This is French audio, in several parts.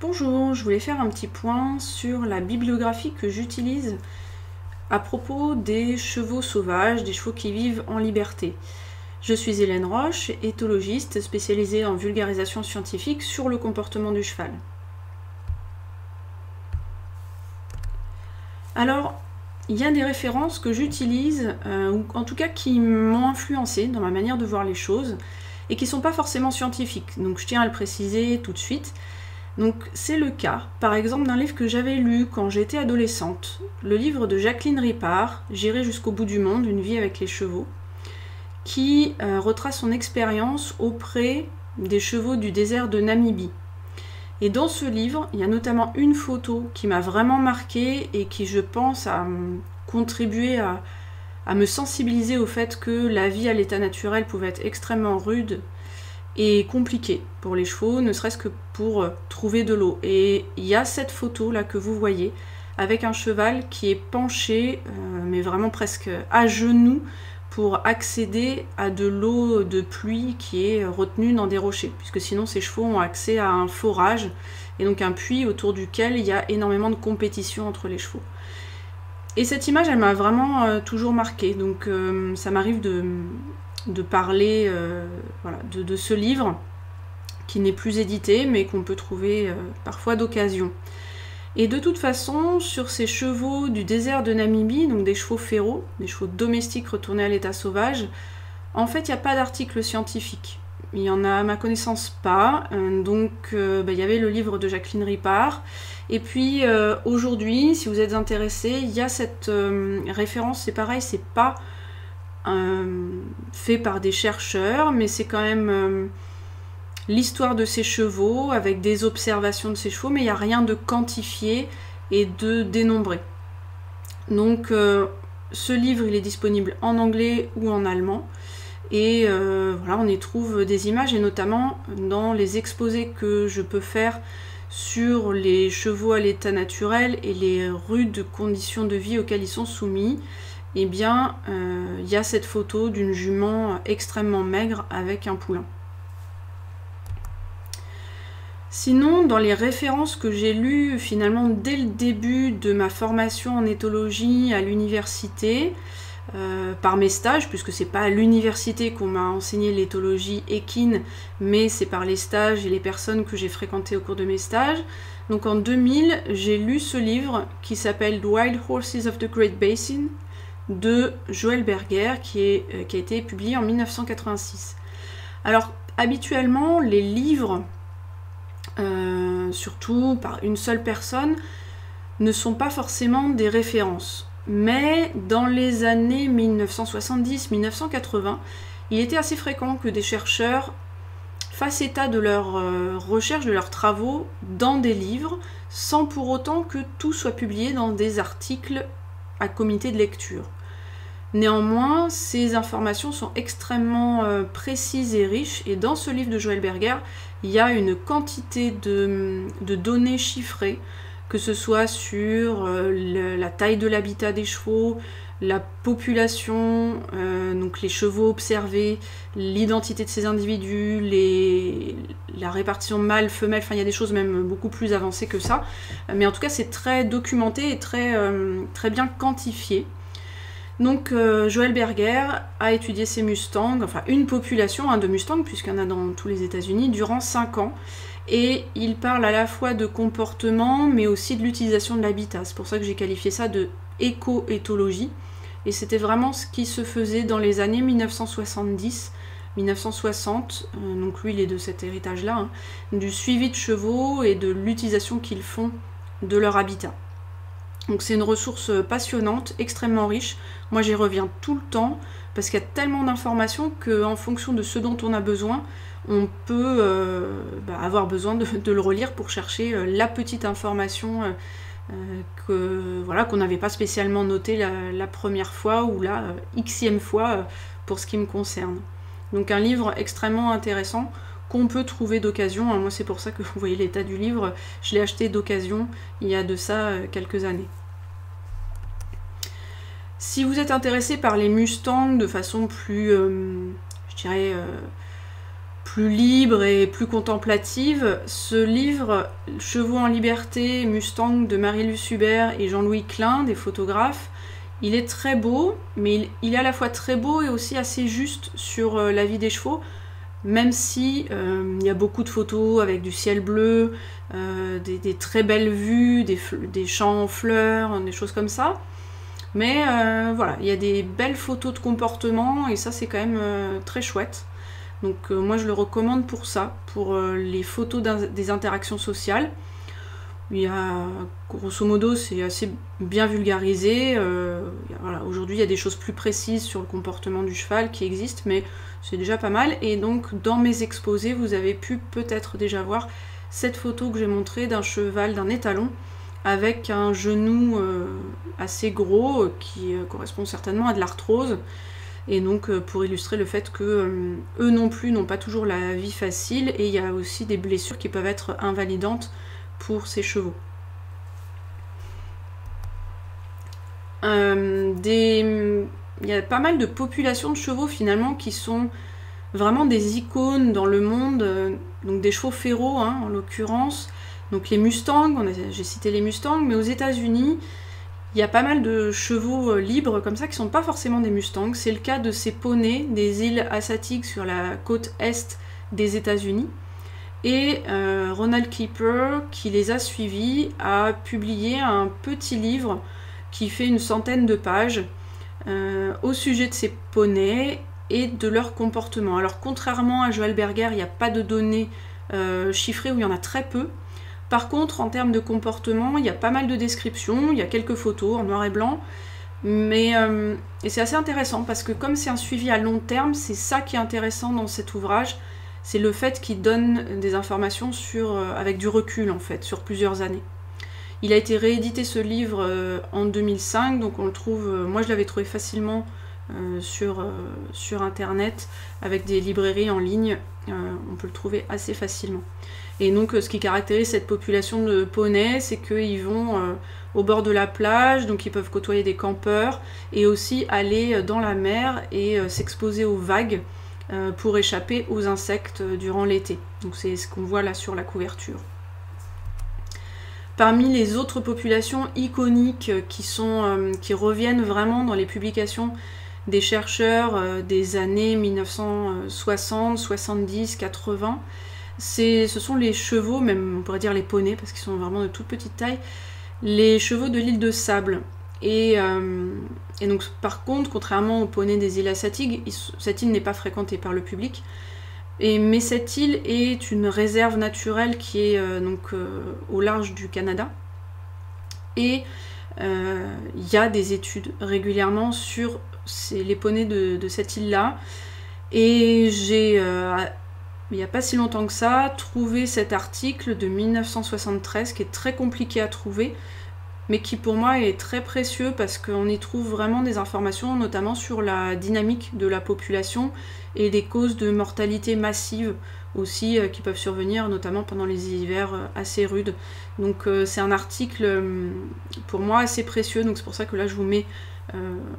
Bonjour, je voulais faire un petit point sur la bibliographie que j'utilise à propos des chevaux sauvages, des chevaux qui vivent en liberté. Je suis Hélène Roche, éthologiste spécialisée en vulgarisation scientifique sur le comportement du cheval. Alors, il y a des références que j'utilise, ou en tout cas qui m'ont influencé dans ma manière de voir les choses, et qui ne sont pas forcément scientifiques, donc je tiens à le préciser tout de suite. Donc c'est le cas, par exemple, d'un livre que j'avais lu quand j'étais adolescente, le livre de Jacqueline Ripart, J'irai jusqu'au bout du monde, une vie avec les chevaux, qui retrace son expérience auprès des chevaux du désert de Namibie. Et dans ce livre, il y a notamment une photo qui m'a vraiment marquée et qui, je pense, a contribué à me sensibiliser au fait que la vie à l'état naturel pouvait être extrêmement rude et compliqué pour les chevaux, ne serait-ce que pour trouver de l'eau. Et il y a cette photo là que vous voyez avec un cheval qui est penché, mais vraiment presque à genoux, pour accéder à de l'eau de pluie qui est retenue dans des rochers, puisque sinon ces chevaux ont accès à un forage, et donc un puits autour duquel il y a énormément de compétition entre les chevaux. Et cette image, elle m'a vraiment toujours marquée, donc ça m'arrive de parler voilà, de ce livre qui n'est plus édité mais qu'on peut trouver parfois d'occasion. Et de toute façon, sur ces chevaux du désert de Namibie, donc des chevaux féraux, des chevaux domestiques retournés à l'état sauvage, en fait il n'y a pas d'article scientifique. Il y en a à ma connaissance pas, donc il y avait le livre de Jacqueline Ripart, et puis aujourd'hui, si vous êtes intéressé, il y a cette référence, c'est pareil, c'est pas fait par des chercheurs, mais c'est quand même l'histoire de ces chevaux avec des observations de ces chevaux, mais il n'y a rien de quantifié et de dénombré. Donc ce livre, il est disponible en anglais ou en allemand, et voilà, on y trouve des images, et notamment dans les exposés que je peux faire sur les chevaux à l'état naturel et les rudes conditions de vie auxquelles ils sont soumis. Eh bien, il y a cette photo d'une jument extrêmement maigre avec un poulain. Sinon, dans les références que j'ai lues finalement dès le début de ma formation en éthologie à l'université, par mes stages, puisque c'est pas à l'université qu'on m'a enseigné l'éthologie équine, mais c'est par les stages et les personnes que j'ai fréquentées au cours de mes stages. Donc en 2000, j'ai lu ce livre qui s'appelle The Wild Horses of the Great Basin, de Joël Berger, qui a été publié en 1986. Alors, habituellement, les livres, surtout par une seule personne, ne sont pas forcément des références. Mais dans les années 1970-1980, il était assez fréquent que des chercheurs fassent état de leurs recherches, de leurs travaux dans des livres, sans pour autant que tout soit publié dans des articles à comité de lecture. Néanmoins, ces informations sont extrêmement précises et riches, et dans ce livre de Joël Berger, il y a une quantité de données chiffrées, que ce soit sur la taille de l'habitat des chevaux, la population, donc les chevaux observés, l'identité de ces individus, la répartition mâle-femelle, enfin il y a des choses même beaucoup plus avancées que ça, mais en tout cas c'est très documenté et très bien quantifié. Donc Joël Berger a étudié ces mustangs, enfin une population de mustangs, puisqu'il y en a dans tous les États-Unis, durant 5 ans. Et il parle à la fois de comportement, mais aussi de l'utilisation de l'habitat. C'est pour ça que j'ai qualifié ça de éco-éthologie. Et c'était vraiment ce qui se faisait dans les années 1970-1960. Donc lui, il est de cet héritage-là, hein, du suivi de chevaux et de l'utilisation qu'ils font de leur habitat. Donc c'est une ressource passionnante, extrêmement riche. Moi j'y reviens tout le temps parce qu'il y a tellement d'informations qu'en fonction de ce dont on a besoin, on peut avoir besoin de le relire pour chercher la petite information qu'on n'avait pas spécialement notée la première fois ou la xème fois pour ce qui me concerne. Donc un livre extrêmement intéressant qu'on peut trouver d'occasion. Moi c'est pour ça que vous voyez l'état du livre, je l'ai acheté d'occasion il y a de ça quelques années. Si vous êtes intéressé par les mustangs de façon plus, je dirais, plus libre et plus contemplative. Ce livre, Chevaux en liberté, Mustang de Marie-Luce Hubert et Jean-Louis Klein, des photographes, il est très beau, mais il est à la fois très beau et aussi assez juste sur la vie des chevaux, même si il y a beaucoup de photos avec du ciel bleu, des très belles vues, des champs en fleurs, des choses comme ça. Mais voilà, il y a des belles photos de comportement et ça c'est quand même très chouette. Donc moi je le recommande pour ça, pour les photos des interactions sociales. Il y a, grosso modo, c'est assez bien vulgarisé. Voilà, aujourd'hui, il y a des choses plus précises sur le comportement du cheval qui existent, mais c'est déjà pas mal. Et donc, dans mes exposés, vous avez pu peut-être déjà voir cette photo que j'ai montrée d'un cheval, d'un étalon, avec un genou assez gros, qui correspond certainement à de l'arthrose. Et donc, pour illustrer le fait que eux non plus n'ont pas toujours la vie facile, et il y a aussi des blessures qui peuvent être invalidantes pour ces chevaux. Il y a pas mal de populations de chevaux finalement qui sont vraiment des icônes dans le monde, donc des chevaux férots hein, en l'occurrence, donc les Mustangs, j'ai cité les Mustangs, mais aux États-Unis il y a pas mal de chevaux libres comme ça qui sont pas forcément des Mustangs. C'est le cas de ces poneys des îles Assatigs sur la côte est des États-Unis. Et Ronald Keeper, qui les a suivis, a publié un petit livre qui fait une centaine de pages au sujet de ces poneys et de leur comportement. Alors contrairement à Joël Berger, il n'y a pas de données chiffrées, ou il y en a très peu. Par contre, en termes de comportement, il y a pas mal de descriptions, il y a quelques photos en noir et blanc, mais et c'est assez intéressant parce que comme c'est un suivi à long terme, c'est ça qui est intéressant dans cet ouvrage, c'est le fait qu'il donne des informations avec du recul en fait, sur plusieurs années. Il a été réédité ce livre en 2005, donc on le trouve, moi je l'avais trouvé facilement sur internet, avec des librairies en ligne, on peut le trouver assez facilement. Et donc ce qui caractérise cette population de poneys, c'est qu'ils vont au bord de la plage, donc ils peuvent côtoyer des campeurs, et aussi aller dans la mer et s'exposer aux vagues pour échapper aux insectes durant l'été. Donc c'est ce qu'on voit là sur la couverture. Parmi les autres populations iconiques qui reviennent vraiment dans les publications des chercheurs des années 1960, 70, 80, ce sont les chevaux, même on pourrait dire les poneys, parce qu'ils sont vraiment de toute petite taille, les chevaux de l'île de Sable. Et donc par contre, contrairement aux poneys des îles Assatigs, cette île n'est pas fréquentée par le public. Mais cette île est une réserve naturelle qui est au large du Canada. Et il y a des études régulièrement sur les poneys de cette île-là. Et j'ai, il n'y a pas si longtemps que ça, trouvé cet article de 1973 qui est très compliqué à trouver, mais qui pour moi est très précieux parce qu'on y trouve vraiment des informations, notamment sur la dynamique de la population et les causes de mortalité massive aussi qui peuvent survenir, notamment pendant les hivers assez rudes. Donc c'est un article pour moi assez précieux, donc c'est pour ça que là je vous mets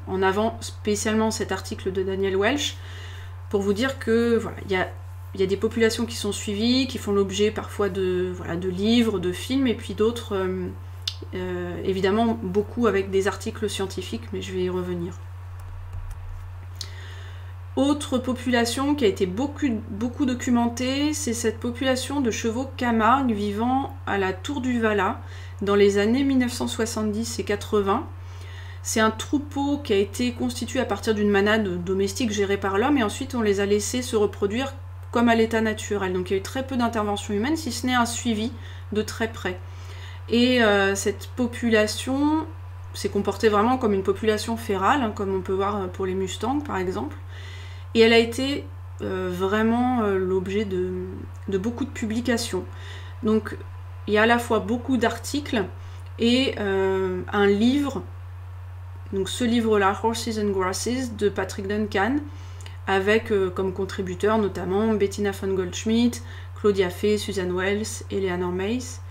en avant spécialement cet article de Daniel Welch, pour vous dire que voilà, il y a des populations qui sont suivies, qui font l'objet parfois de livres, de films, et puis d'autres évidemment beaucoup avec des articles scientifiques, mais je vais y revenir. Autre population qui a été beaucoup documentée, c'est cette population de chevaux Camargue vivant à la Tour du Valat dans les années 1970 et 80. C'est un troupeau qui a été constitué à partir d'une manade domestique gérée par l'homme, et ensuite on les a laissés se reproduire comme à l'état naturel. Donc il y a eu très peu d'intervention humaine, si ce n'est un suivi de très près. Et cette population s'est comportée vraiment comme une population férale, hein, comme on peut voir pour les Mustangs par exemple. Et elle a été vraiment l'objet de beaucoup de publications. Donc il y a à la fois beaucoup d'articles et un livre, donc ce livre-là, Horses and Grasses, de Patrick Duncan, avec comme contributeurs notamment Bettina von Goldschmidt, Claudia Fay, Susan Wells, Eleanor Mace.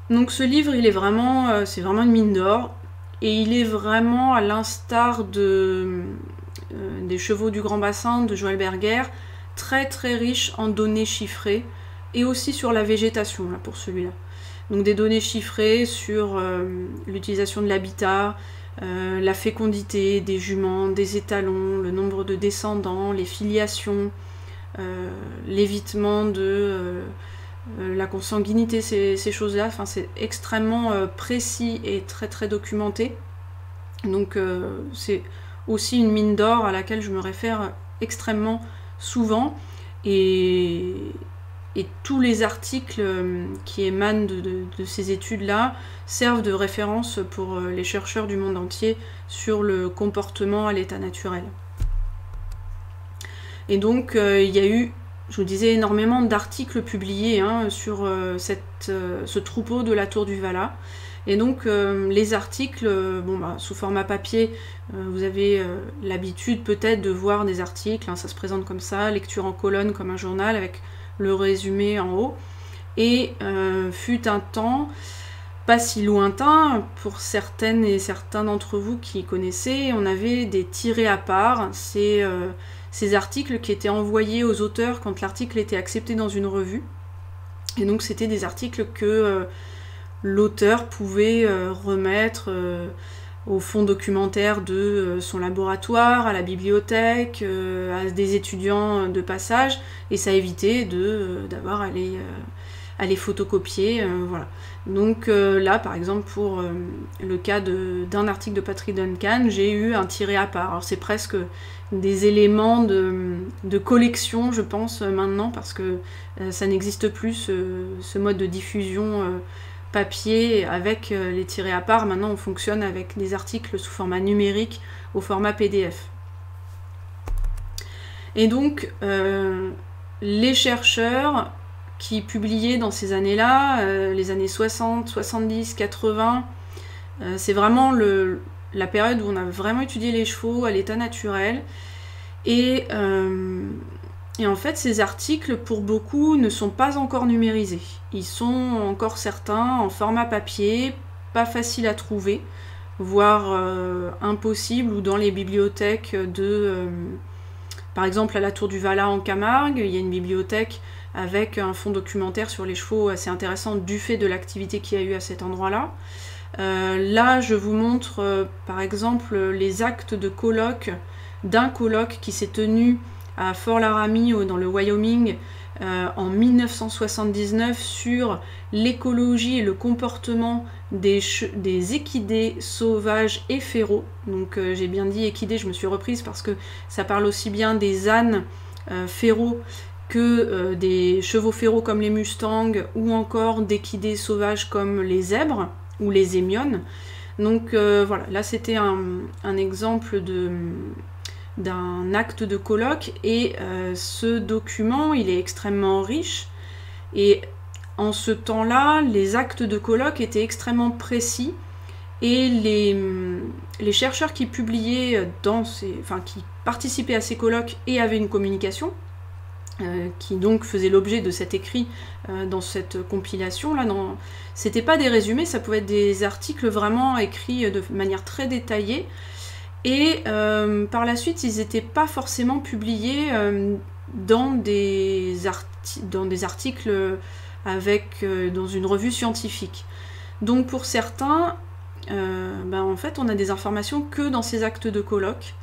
Donc ce livre, il est vraiment, c'est vraiment une mine d'or, et il est vraiment à l'instar des chevaux du Grand Bassin de Joël Berger, très très riche en données chiffrées, et aussi sur la végétation, là, pour celui-là. Donc des données chiffrées sur l'utilisation de l'habitat, la fécondité des juments, des étalons, le nombre de descendants, les filiations, l'évitement de la consanguinité, ces choses-là. Enfin, c'est extrêmement précis et très très documenté. Donc c'est aussi une mine d'or à laquelle je me réfère extrêmement souvent. Et tous les articles qui émanent de ces études-là servent de référence pour les chercheurs du monde entier sur le comportement à l'état naturel. Et donc il y a eu, je vous disais, énormément d'articles publiés sur ce troupeau de la Tour du Vala. Et donc les articles, sous format papier, vous avez l'habitude peut-être de voir des articles, ça se présente comme ça, lecture en colonne comme un journal avec le résumé en haut. Et fut un temps, pas si lointain, pour certaines et certains d'entre vous qui connaissaient, on avait des tirés à part, ces articles qui étaient envoyés aux auteurs quand l'article était accepté dans une revue. Et donc c'était des articles que l'auteur pouvait remettre au fonds documentaire de son laboratoire, à la bibliothèque, à des étudiants de passage, et ça évitait d'avoir à les photocopier. Voilà. Donc là, par exemple, pour le cas d'un article de Patrick Duncan, j'ai eu un tiré à part. Alors c'est presque des éléments de collection, je pense, maintenant, parce que ça n'existe plus, ce mode de diffusion papier avec les tirés à part. Maintenant on fonctionne avec des articles sous format numérique au format PDF. Et donc les chercheurs qui publiaient dans ces années-là, les années 60, 70, 80, c'est vraiment la période où on a vraiment étudié les chevaux à l'état naturel. Et en fait, ces articles, pour beaucoup, ne sont pas encore numérisés. Ils sont encore certains en format papier, pas facile à trouver, voire impossible, ou dans les bibliothèques par exemple, à la Tour du Vala en Camargue, il y a une bibliothèque avec un fonds documentaire sur les chevaux assez intéressant du fait de l'activité qu'il y a eu à cet endroit-là. Là, je vous montre, par exemple, les actes de colloque, d'un colloque qui s'est tenu à Fort Laramie, dans le Wyoming, en 1979, sur l'écologie et le comportement des équidés sauvages et féraux. Donc j'ai bien dit équidés, je me suis reprise parce que ça parle aussi bien des ânes féraux que des chevaux féraux comme les mustangs, ou encore d'équidés sauvages comme les zèbres ou les émiones. Donc voilà, là c'était un exemple d'un acte de colloque, et ce document il est extrêmement riche, et en ce temps-là les actes de colloque étaient extrêmement précis, et les chercheurs qui publiaient qui participaient à ces colloques et avaient une communication qui donc faisait l'objet de cet écrit dans cette compilation là, c'était pas des résumés, ça pouvait être des articles vraiment écrits de manière très détaillée. Et par la suite, ils n'étaient pas forcément publiés dans des articles dans une revue scientifique. Donc pour certains, en fait, on a des informations que dans ces actes de colloque.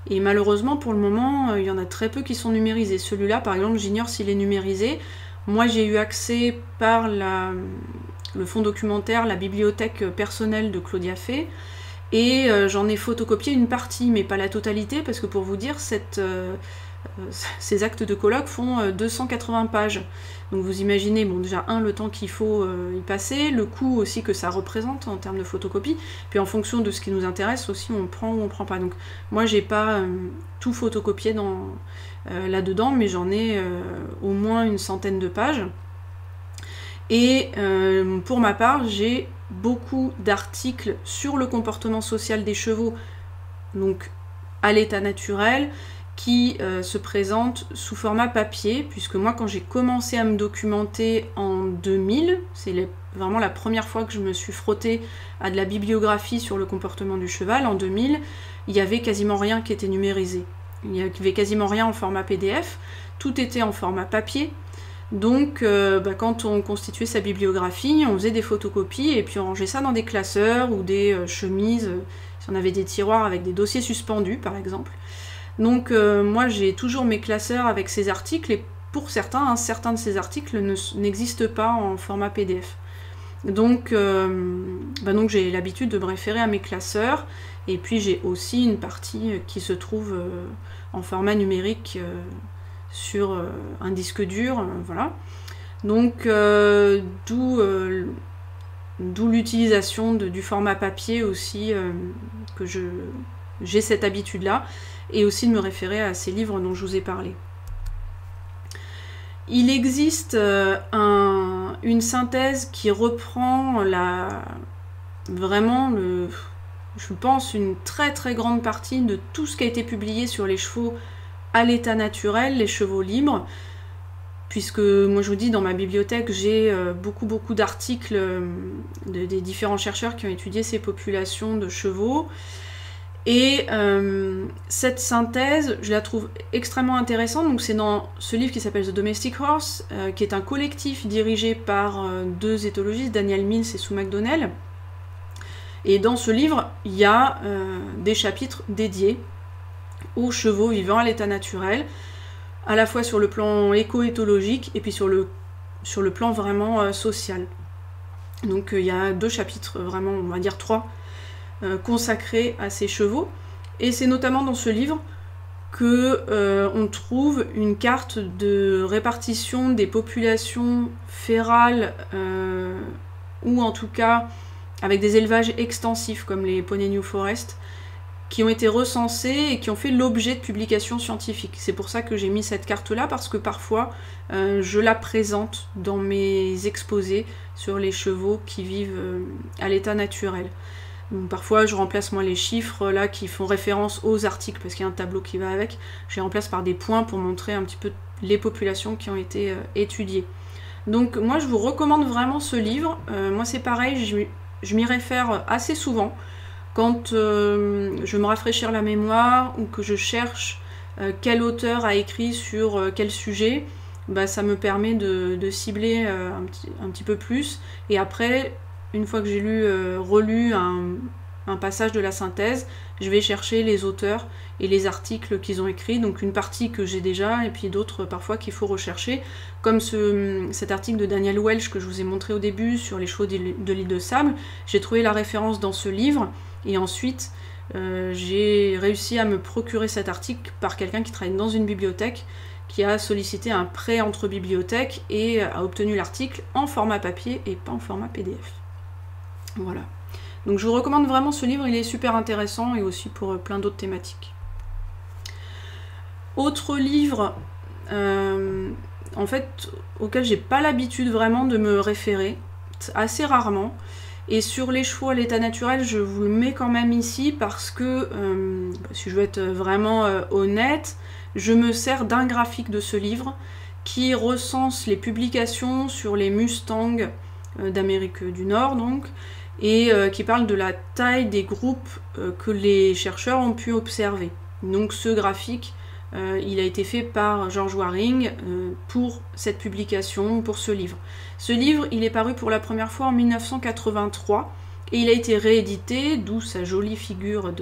Et malheureusement, pour le moment, il y en a très peu qui sont numérisés. Celui-là, par exemple, j'ignore s'il est numérisé. Moi, j'ai eu accès par le fonds documentaire, la bibliothèque personnelle de Claudia Fay. Et j'en ai photocopié une partie, mais pas la totalité, parce que pour vous dire, ces actes de colloque font 280 pages. Donc vous imaginez, déjà le temps qu'il faut y passer, le coût aussi que ça représente en termes de photocopie, puis en fonction de ce qui nous intéresse aussi, on prend ou on prend pas. Donc moi j'ai pas tout photocopié là-dedans, mais j'en ai au moins une centaine de pages. Et pour ma part, j'ai beaucoup d'articles sur le comportement social des chevaux, donc à l'état naturel, qui se présentent sous format papier, puisque moi quand j'ai commencé à me documenter en 2000, c'est vraiment la première fois que je me suis frottée à de la bibliographie sur le comportement du cheval, en 2000, il n'y avait quasiment rien qui était numérisé. Il n'y avait quasiment rien en format PDF. tout était en format papier. Donc quand on constituait sa bibliographie, on faisait des photocopies et puis on rangeait ça dans des classeurs ou des chemises, si on avait des tiroirs avec des dossiers suspendus par exemple. Donc moi j'ai toujours mes classeurs avec ces articles et pour certains, certains de ces articles n'existent pas en format PDF. Donc j'ai l'habitude de me référer à mes classeurs et puis j'ai aussi une partie qui se trouve en format numérique sur un disque dur, voilà. Donc d'où l'utilisation du format papier aussi, que j'ai cette habitude-là, et aussi de me référer à ces livres dont je vous ai parlé. Il existe une synthèse qui reprend vraiment, je pense, une très très grande partie de tout ce qui a été publié sur les chevaux à l'état naturel, les chevaux libres, puisque moi je vous dis, dans ma bibliothèque, j'ai beaucoup d'articles des différents chercheurs qui ont étudié ces populations de chevaux. Et cette synthèse, je la trouve extrêmement intéressante. Donc c'est dans ce livre qui s'appelle The Domestic Horse, qui est un collectif dirigé par deux éthologistes, Daniel Mills et Sue McDonnell. Et dans ce livre, il y a des chapitres dédiés aux chevaux vivant à l'état naturel, à la fois sur le plan éco-éthologique et puis sur le plan vraiment social. Donc il y a 2 chapitres, vraiment, on va dire 3, consacrés à ces chevaux. Et c'est notamment dans ce livre que on trouve une carte de répartition des populations férales, ou en tout cas avec des élevages extensifs comme les poneys New Forest, qui ont été recensés et qui ont fait l'objet de publications scientifiques. C'est pour ça que j'ai mis cette carte-là, parce que parfois je la présente dans mes exposés sur les chevaux qui vivent à l'état naturel. Donc, parfois je remplace moi les chiffres là qui font référence aux articles, parce qu'il y a un tableau qui va avec, je les remplace par des points pour montrer un petit peu les populations qui ont été étudiées. Donc moi je vous recommande vraiment ce livre. Moi c'est pareil, je m'y réfère assez souvent. Quand je veux me rafraîchir la mémoire ou que je cherche quel auteur a écrit sur quel sujet, bah, ça me permet de cibler un petit peu plus. Et après, une fois que j'ai relu un passage de la synthèse, je vais chercher les auteurs et les articles qu'ils ont écrits, donc une partie que j'ai déjà et puis d'autres parfois qu'il faut rechercher, comme cet article de Daniel Welch que je vous ai montré au début sur les chevaux de l'île de Sable. J'ai trouvé la référence dans ce livre et ensuite j'ai réussi à me procurer cet article par quelqu'un qui travaille dans une bibliothèque, qui a sollicité un prêt entre bibliothèques et a obtenu l'article en format papier et pas en format PDF. Voilà. Donc je vous recommande vraiment ce livre, il est super intéressant et aussi pour plein d'autres thématiques. Autre livre, en fait, auquel j'ai pas l'habitude vraiment de me référer, assez rarement, et sur les chevaux à l'état naturel, je vous le mets quand même ici parce que, si je veux être vraiment honnête, je me sers d'un graphique de ce livre qui recense les publications sur les Mustangs d'Amérique du Nord, donc, et qui parle de la taille des groupes que les chercheurs ont pu observer. Donc ce graphique, il a été fait par George Waring pour cette publication, pour ce livre. Ce livre, il est paru pour la première fois en 1983 et il a été réédité, d'où sa jolie figure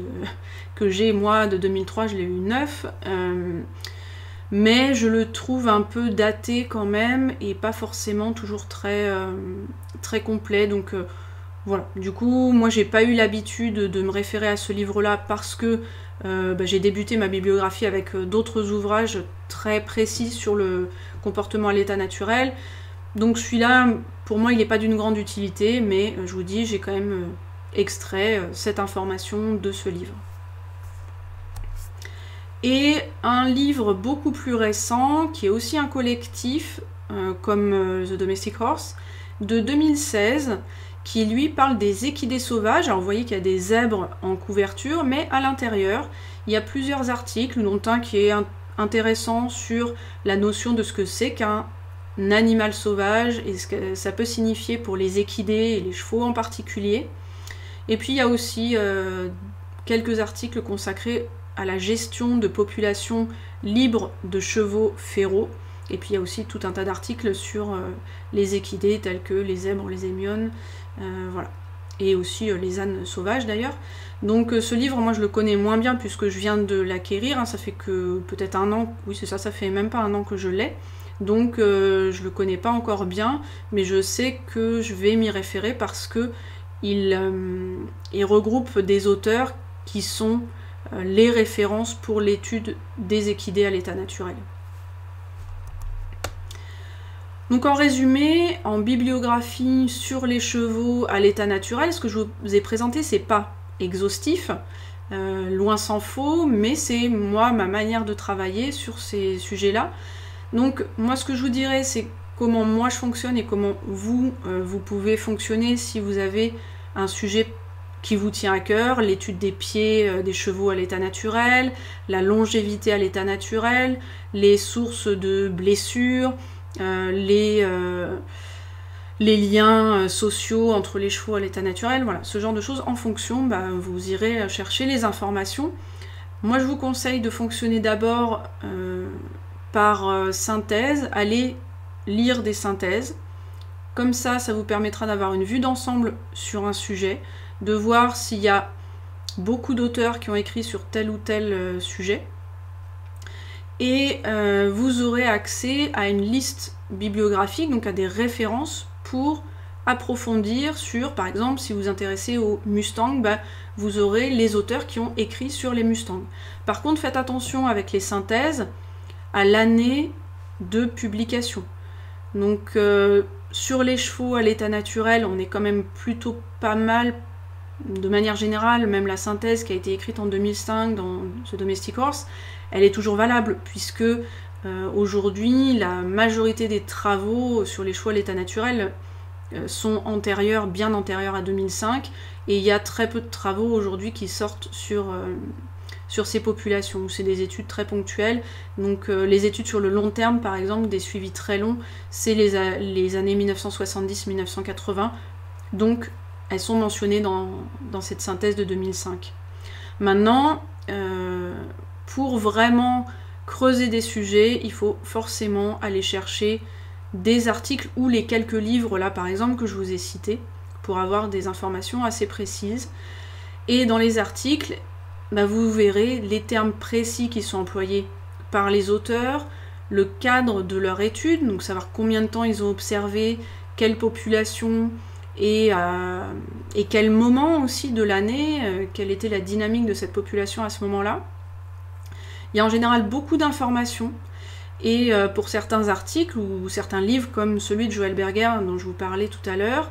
que j'ai moi de 2003, je l'ai eu neuf, mais je le trouve un peu daté quand même et pas forcément toujours très complet, donc voilà. Du coup, moi j'ai pas eu l'habitude de me référer à ce livre-là parce que j'ai débuté ma bibliographie avec d'autres ouvrages très précis sur le comportement à l'état naturel. Donc celui-là, pour moi, il n'est pas d'une grande utilité, mais je vous dis, j'ai quand même extrait cette information de ce livre. Et un livre beaucoup plus récent, qui est aussi un collectif, comme The Domestic Horse, de 2016, qui lui parle des équidés sauvages. Alors vous voyez qu'il y a des zèbres en couverture, mais à l'intérieur, il y a plusieurs articles, dont un qui est intéressant sur la notion de ce que c'est qu'un animal sauvage et ce que ça peut signifier pour les équidés et les chevaux en particulier. Et puis il y a aussi quelques articles consacrés à la gestion de populations libres de chevaux féraux. Et puis il y a aussi tout un tas d'articles sur les équidés tels que les zèbres, les hémiones, voilà. Et aussi les ânes sauvages d'ailleurs. Donc ce livre, moi je le connais moins bien puisque je viens de l'acquérir, hein, ça fait que peut-être 1 an, oui c'est ça, ça fait même pas 1 an que je l'ai. Donc je le connais pas encore bien, mais je sais que je vais m'y référer parce que il regroupe des auteurs qui sont les références pour l'étude des équidés à l'état naturel. Donc en résumé, en bibliographie sur les chevaux à l'état naturel, ce que je vous ai présenté, c'est pas exhaustif, loin s'en faut, mais c'est moi, ma manière de travailler sur ces sujets-là. Donc moi ce que je vous dirais, c'est comment moi je fonctionne et comment vous, vous pouvez fonctionner si vous avez un sujet qui vous tient à cœur, l'étude des pieds des chevaux à l'état naturel, la longévité à l'état naturel, les sources de blessures, les liens sociaux entre les chevaux à l'état naturel, voilà, ce genre de choses. En fonction, vous irez chercher les informations. Moi, je vous conseille de fonctionner d'abord par synthèse, allez lire des synthèses. Comme ça vous permettra d'avoir une vue d'ensemble sur un sujet, de voir s'il y a beaucoup d'auteurs qui ont écrit sur tel ou tel sujet. Et vous aurez accès à une liste bibliographique, donc à des références pour approfondir sur, par exemple, si vous vous intéressez aux Mustangs, vous aurez les auteurs qui ont écrit sur les Mustangs. Par contre, faites attention avec les synthèses à l'année de publication. Donc sur les chevaux à l'état naturel, on est quand même plutôt pas mal, de manière générale, même la synthèse qui a été écrite en 2005 dans The Domestic Horse, elle est toujours valable, puisque aujourd'hui, la majorité des travaux sur les chevaux à l'état naturel sont antérieurs, bien antérieurs à 2005, et il y a très peu de travaux aujourd'hui qui sortent sur ces populations. C'est des études très ponctuelles, donc les études sur le long terme, par exemple, des suivis très longs, c'est les années 1970-1980, donc elles sont mentionnées dans cette synthèse de 2005. Maintenant, pour vraiment creuser des sujets, il faut forcément aller chercher des articles ou les quelques livres là par exemple que je vous ai cités pour avoir des informations assez précises. Et dans les articles, vous verrez les termes précis qui sont employés par les auteurs, le cadre de leur étude, donc savoir combien de temps ils ont observé, quelle population et quel moment aussi de l'année, quelle était la dynamique de cette population à ce moment-là. Il y a en général beaucoup d'informations, et pour certains articles ou certains livres comme celui de Joël Berger dont je vous parlais tout à l'heure,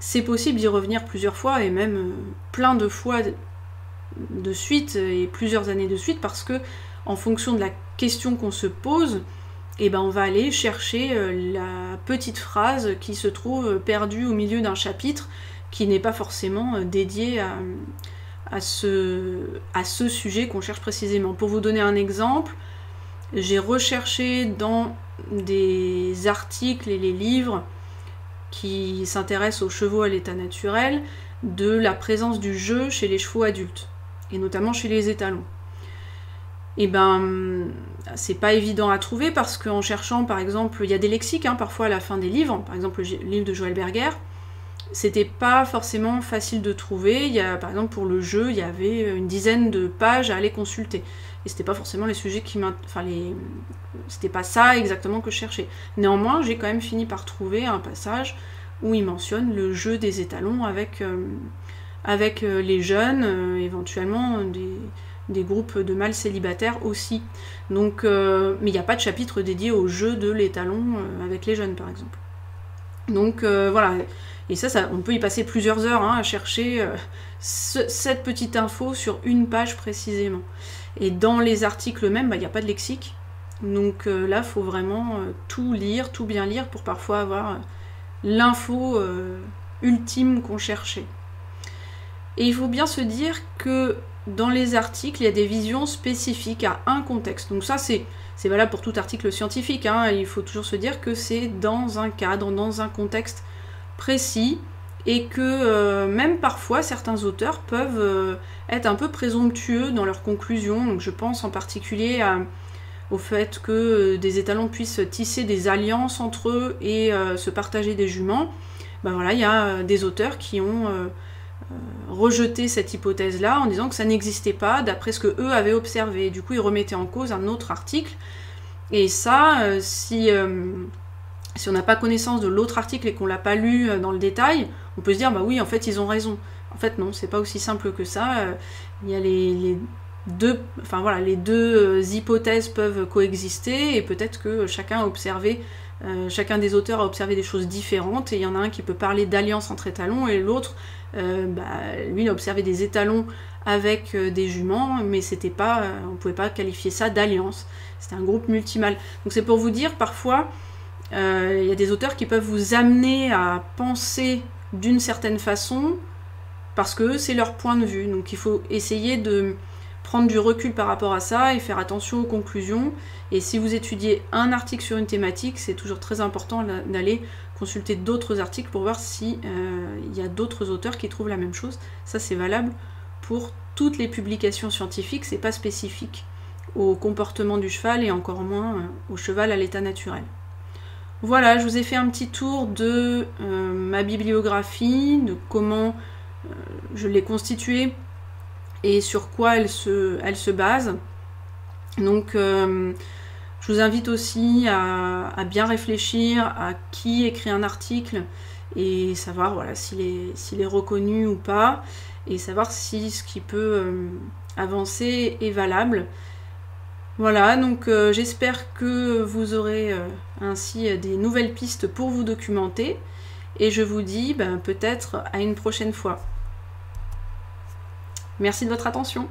c'est possible d'y revenir plusieurs fois et même plein de fois de suite et plusieurs années de suite, parce que en fonction de la question qu'on se pose, on va aller chercher la petite phrase qui se trouve perdue au milieu d'un chapitre qui n'est pas forcément dédié à ce sujet qu'on cherche précisément. Pour vous donner un exemple, j'ai recherché dans des articles et les livres qui s'intéressent aux chevaux à l'état naturel de la présence du jeu chez les chevaux adultes, et notamment chez les étalons. C'est pas évident à trouver parce qu'en cherchant, par exemple, il y a des lexiques parfois à la fin des livres, par exemple le livre de Joël Berger, c'était pas forcément facile de trouver. Il y a, par exemple, pour le jeu, il y avait une dizaine de pages à aller consulter. Et c'était pas forcément les sujets qui c'était pas ça exactement que je cherchais. Néanmoins, j'ai quand même fini par trouver un passage où il mentionne le jeu des étalons avec les jeunes, éventuellement des groupes de mâles célibataires aussi. Donc, mais il n'y a pas de chapitre dédié au jeu de l'étalon avec les jeunes, par exemple. Donc voilà, et ça, on peut y passer plusieurs heures à chercher cette petite info sur une page précisément. Et dans les articles même, il n'y a pas de lexique. Donc là, il faut vraiment tout lire, tout bien lire pour parfois avoir l'info ultime qu'on cherchait. Et il faut bien se dire que dans les articles, il y a des visions spécifiques à un contexte. Donc ça, c'est valable pour tout article scientifique. Il faut toujours se dire que c'est dans un cadre, dans un contexte précis, et que même parfois certains auteurs peuvent être un peu présomptueux dans leurs conclusions. Donc je pense en particulier au fait que des étalons puissent tisser des alliances entre eux et se partager des juments. Ben voilà, il y a des auteurs qui ont rejeté cette hypothèse-là en disant que ça n'existait pas d'après ce que eux avaient observé. Du coup, ils remettaient en cause un autre article. Et ça, si on n'a pas connaissance de l'autre article et qu'on l'a pas lu dans le détail, on peut se dire, bah oui, en fait, ils ont raison. En fait, non, c'est pas aussi simple que ça. Il y a les deux hypothèses peuvent coexister, et peut-être que chacun des auteurs a observé des choses différentes, et il y en a un qui peut parler d'alliance entre étalons, et l'autre, lui, il a observé des étalons avec des juments, mais c'était pas, on pouvait pas qualifier ça d'alliance. C'était un groupe multimâle. Donc c'est pour vous dire, parfois, il y a des auteurs qui peuvent vous amener à penser d'une certaine façon, parce que c'est leur point de vue. Donc il faut essayer de prendre du recul par rapport à ça et faire attention aux conclusions. Et si vous étudiez un article sur une thématique, c'est toujours très important d'aller consulter d'autres articles pour voir si il y a d'autres auteurs qui trouvent la même chose. Ça, c'est valable pour toutes les publications scientifiques, c'est pas spécifique au comportement du cheval et encore moins au cheval à l'état naturel. Voilà, je vous ai fait un petit tour de ma bibliographie, de comment je l'ai constituée et sur quoi elle se base. Donc je vous invite aussi à bien réfléchir à qui écrit un article et savoir voilà, s'il est reconnu ou pas, et savoir si ce qui peut avancer est valable. Voilà, donc j'espère que vous aurez ainsi des nouvelles pistes pour vous documenter, et je vous dis peut-être à une prochaine fois. Merci de votre attention.